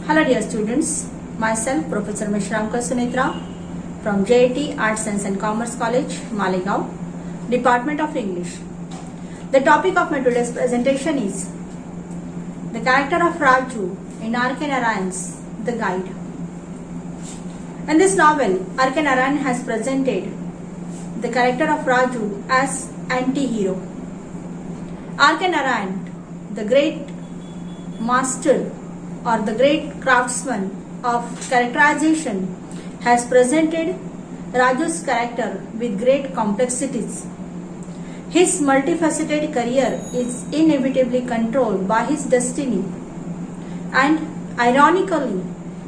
Hello dear students, myself Professor Mishramkar Sunitra from JIT Arts Science and Commerce College, Malegaon, Department of English. The topic of my today's presentation is the character of Raju in R.K. Narayan's The Guide. In this novel, R.K. Narayan has presented the character of Raju as anti-hero. R.K. Narayan, the great master or the great craftsman of characterization, has presented Raju's character with great complexities. His multifaceted career is inevitably controlled by his destiny, and ironically,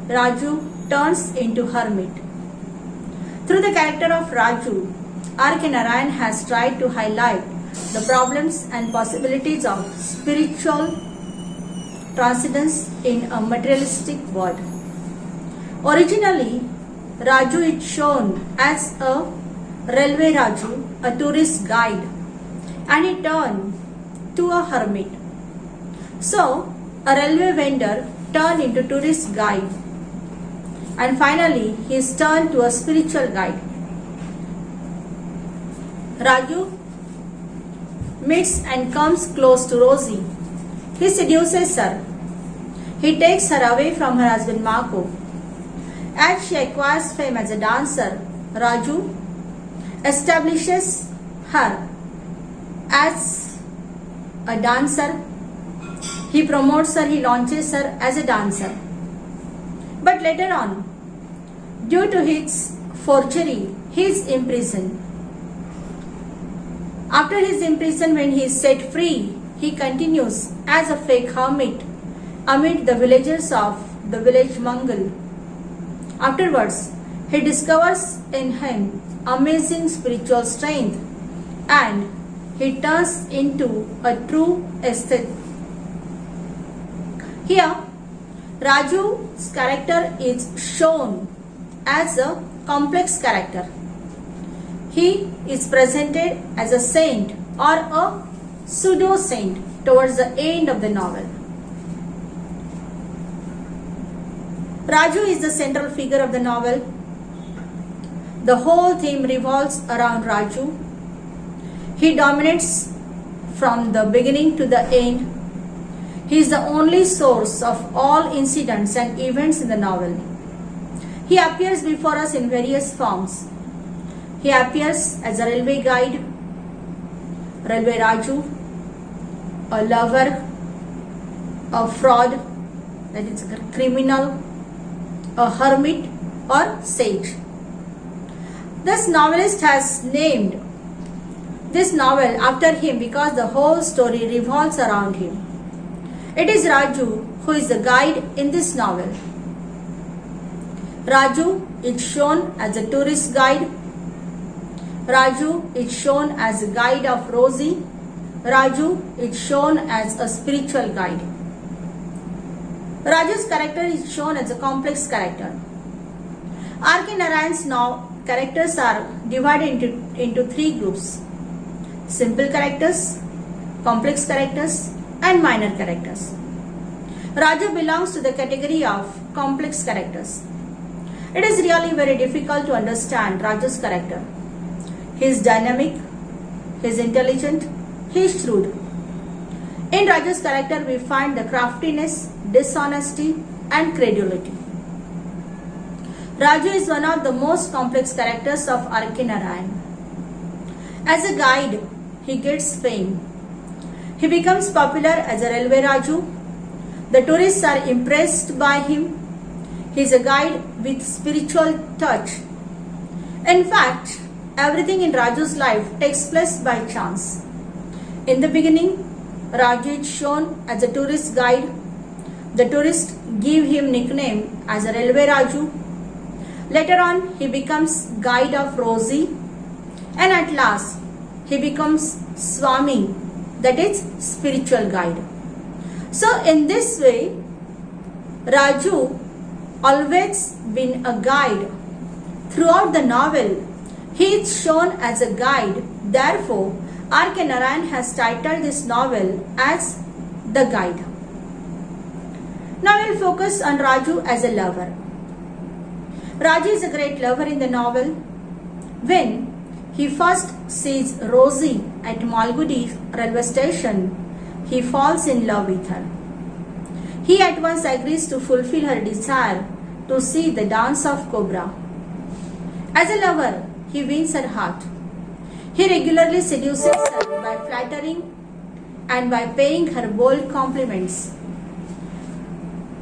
Raju turns into hermit. Through the character of Raju, R.K. Narayan has tried to highlight the problems and possibilities of spiritual transcendence in a materialistic world. Originally, Raju is shown as a railway Raju, a tourist guide, and he turned to a hermit. So, a railway vendor turned into tourist guide, and finally he is turned to a spiritual guide. Raju meets and comes close to Rosie. He seduces her. He takes her away from her husband Marco. As she acquires fame as a dancer, Raju establishes her as a dancer. He promotes her, he launches her as a dancer. But later on, due to his forgery, he is imprisoned. After his imprisonment, when he is set free, he continues as a fake hermit amid the villagers of the village Mangal. Afterwards, he discovers in him amazing spiritual strength and he turns into a true aesthete. Here, Raju's character is shown as a complex character. He is presented as a saint or a pseudo-saint towards the end of the novel. Raju is the central figure of the novel. The whole theme revolves around Raju. He dominates from the beginning to the end. He is the only source of all incidents and events in the novel. He appears before us in various forms. He appears as a railway guide, railway Raju, a lover, a fraud, that is a criminal, a hermit or sage. This novelist has named this novel after him because the whole story revolves around him. It is Raju who is the guide in this novel. Raju is shown as a tourist guide. Raju is shown as a guide of Rosie. Raju is shown as a spiritual guide. Raju's character is shown as a complex character. R.K. Narayan's characters are divided into three groups: simple characters, complex characters, and minor characters. Raju belongs to the category of complex characters. It is really very difficult to understand Raju's character. He is dynamic, he is intelligent, he is shrewd. In Raju's character, we find the craftiness, dishonesty, and credulity. Raju is one of the most complex characters of R.K. Narayan. As a guide, he gets fame. He becomes popular as a railway Raju. The tourists are impressed by him. He is a guide with spiritual touch. In fact, everything in Raju's life takes place by chance. In the beginning, Raju is shown as a tourist guide. The tourists give him nickname as a railway Raju. Later on, he becomes guide of Rosie, and at last, he becomes Swami, that is spiritual guide. So in this way, Raju always been a guide. Throughout the novel, he is shown as a guide. Therefore, R.K. Narayan has titled this novel as The Guide. Now we'll focus on Raju as a lover. Raju is a great lover in the novel. When he first sees Rosie at Malgudi railway station, he falls in love with her. He at once agrees to fulfill her desire to see the dance of Cobra. As a lover, he wins her heart. He regularly seduces her by flattering and by paying her bold compliments.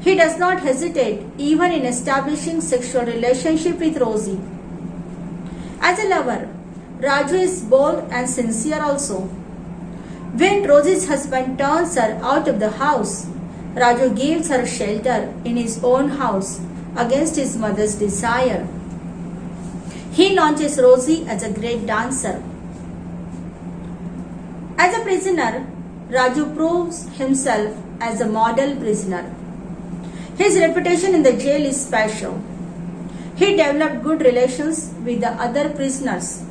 He does not hesitate even in establishing sexual relationship with Rosie. As a lover, Raju is bold and sincere also. When Rosie's husband turns her out of the house, Raju gives her shelter in his own house against his mother's desire. He launches Rosie as a great dancer. As a prisoner, Raju proves himself as a model prisoner. His reputation in the jail is special. He developed good relations with the other prisoners.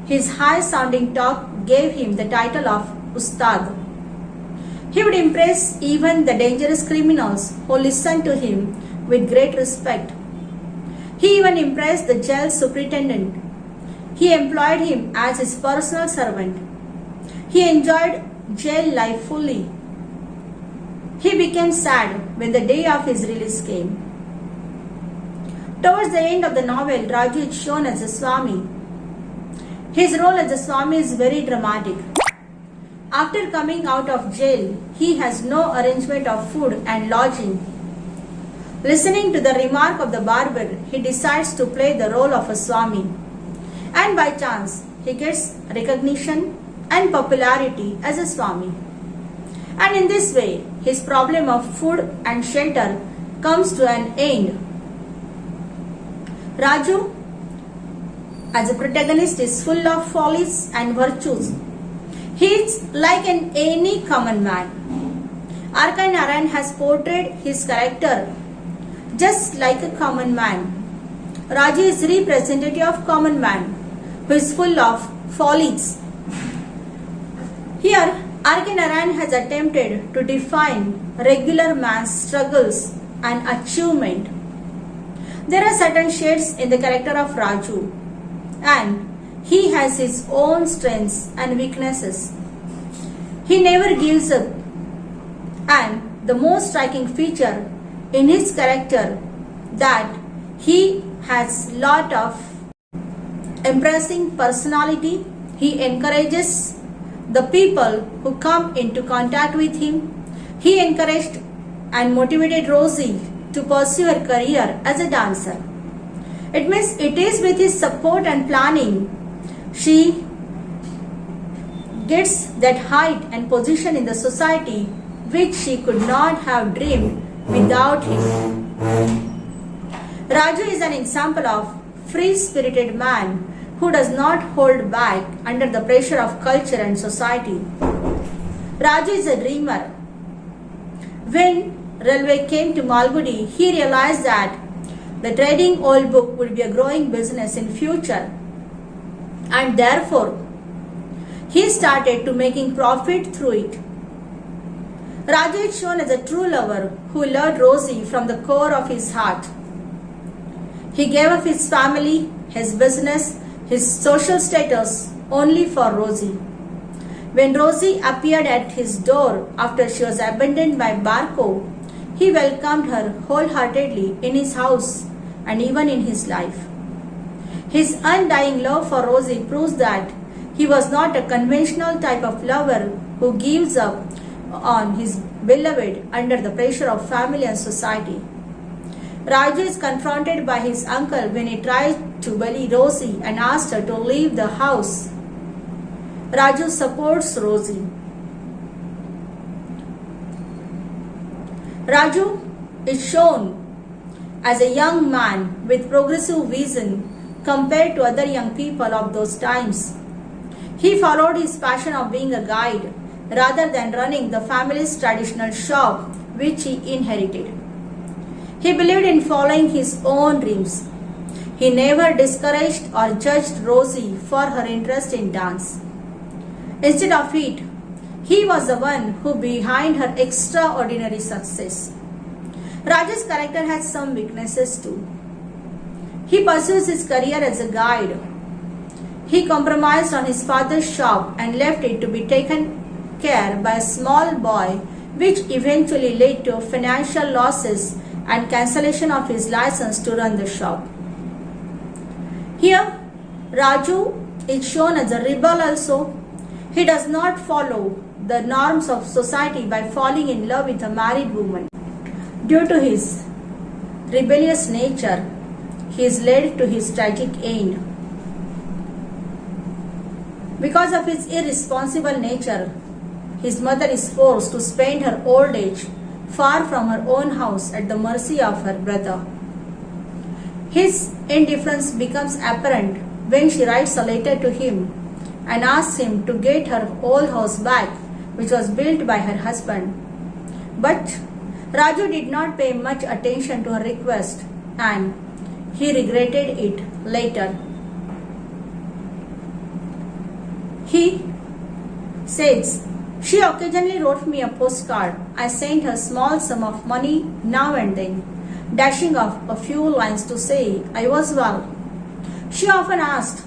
His high-sounding talk gave him the title of Ustad. He would impress even the dangerous criminals who listened to him with great respect. He even impressed the jail superintendent. He employed him as his personal servant. He enjoyed jail life fully. He became sad when the day of his release came. Towards the end of the novel, Raju is shown as a Swami. His role as a Swami is very dramatic. After coming out of jail, he has no arrangement of food and lodging. Listening to the remark of the barber, he decides to play the role of a Swami. And by chance, he gets recognition and popularity as a Swami. And in this way, his problem of food and shelter comes to an end. Raju, as a protagonist, is full of follies and virtues. He is like any common man. R.K. Narayan has portrayed his character just like a common man. Raju is representative of common man who is full of follies. Here, R.K. Narayan has attempted to define regular man's struggles and achievement. There are certain shades in the character of Raju, and he has his own strengths and weaknesses. He never gives up, and the most striking feature in his character that he has lot of impressive personality. He encourages the people who come into contact with him. He encouraged and motivated Rosie to pursue her career as a dancer. It means it is with his support and planning she gets that height and position in the society which she could not have dreamed without him. Raju is an example of free-spirited man who does not hold back under the pressure of culture and society. Raju is a dreamer. When railway came to Malgudi, he realized that the trading old book would be a growing business in future, and therefore he started to making profit through it. Raju is shown as a true lover who loved Rosie from the core of his heart. He gave up his family, his business, his social status only for Rosie. When Rosie appeared at his door after she was abandoned by Barco, he welcomed her wholeheartedly in his house and even in his life. His undying love for Rosie proves that he was not a conventional type of lover who gives up on his beloved under the pressure of family and society. Raju is confronted by his uncle when he tried to bully Rosie and asked her to leave the house. Raju supports Rosie. Raju is shown as a young man with progressive vision compared to other young people of those times. He followed his passion of being a guide rather than running the family's traditional shop which he inherited. He believed in following his own dreams. He never discouraged or judged Rosie for her interest in dance. Instead of it, he was the one who behind her extraordinary success. Raju's character has some weaknesses too. He pursues his career as a guide. He compromised on his father's shop and left it to be taken care by a small boy, which eventually led to financial losses and cancellation of his license to run the shop. Here, Raju is shown as a rebel also. He does not follow the norms of society by falling in love with a married woman. Due to his rebellious nature, he is led to his tragic end. Because of his irresponsible nature, his mother is forced to spend her old age far from her own house at the mercy of her brother. His indifference becomes apparent when she writes a letter to him and asks him to get her old house back, which was built by her husband. But Raju did not pay much attention to her request and he regretted it later. He says, "She occasionally wrote me a postcard. I sent her small sum of money now and then, dashing off a few lines to say I was well. She often asked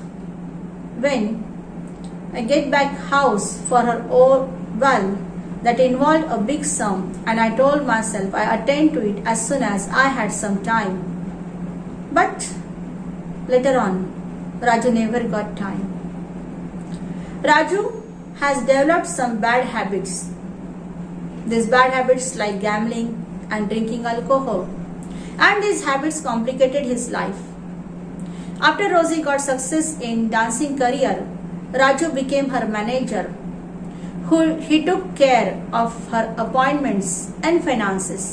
when I get back house for her well, that involved a big sum, and I told myself I attend to it as soon as I had some time. But later on, Raju never got time." Raju has developed some bad habits. These bad habits like gambling and drinking alcohol, and these habits complicated his life. After Rosie got success in dancing career, Raju became her manager. He took care of her appointments and finances.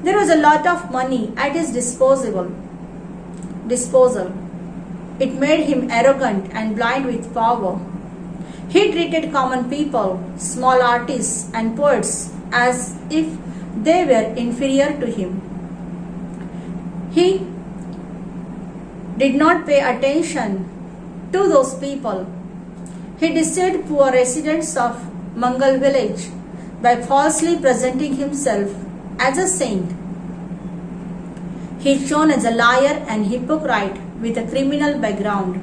There was a lot of money at his disposal. It made him arrogant and blind with power. He treated common people, small artists and poets as if they were inferior to him. He did not pay attention to those people. He deceived poor residents of Mangal village by falsely presenting himself as a saint. He is shown as a liar and hypocrite with a criminal background.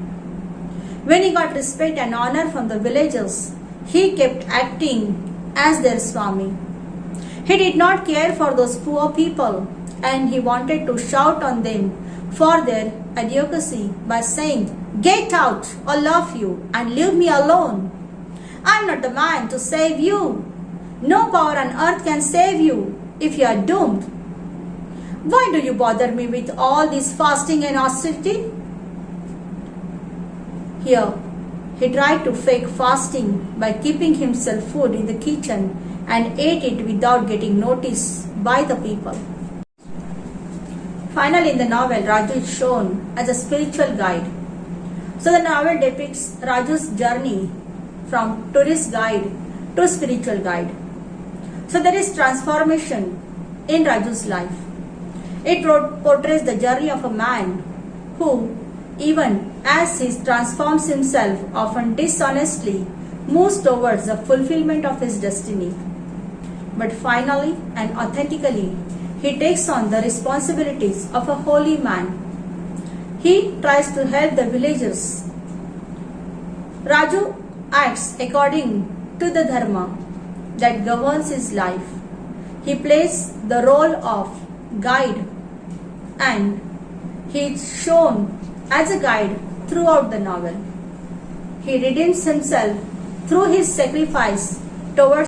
When he got respect and honor from the villagers, he kept acting as their Swami. He did not care for those poor people and he wanted to shout on them for their advocacy by saying, "Get out, all of you, and leave me alone. I am not the man to save you. No power on earth can save you if you are doomed. Why do you bother me with all this fasting and austerity?" Here, he tried to fake fasting by keeping himself food in the kitchen and ate it without getting noticed by the people. Finally, in the novel, Raju is shown as a spiritual guide. So the novel depicts Raju's journey from tourist guide to spiritual guide. So there is transformation in Raju's life. It portrays the journey of a man who, even as he transforms himself often dishonestly, moves towards the fulfillment of his destiny. But finally and authentically, he takes on the responsibilities of a holy man. He tries to help the villagers. Raju acts according to the dharma that governs his life. He plays the role of guide and he is shown as a guide throughout the novel. He redeems himself through his sacrifice towards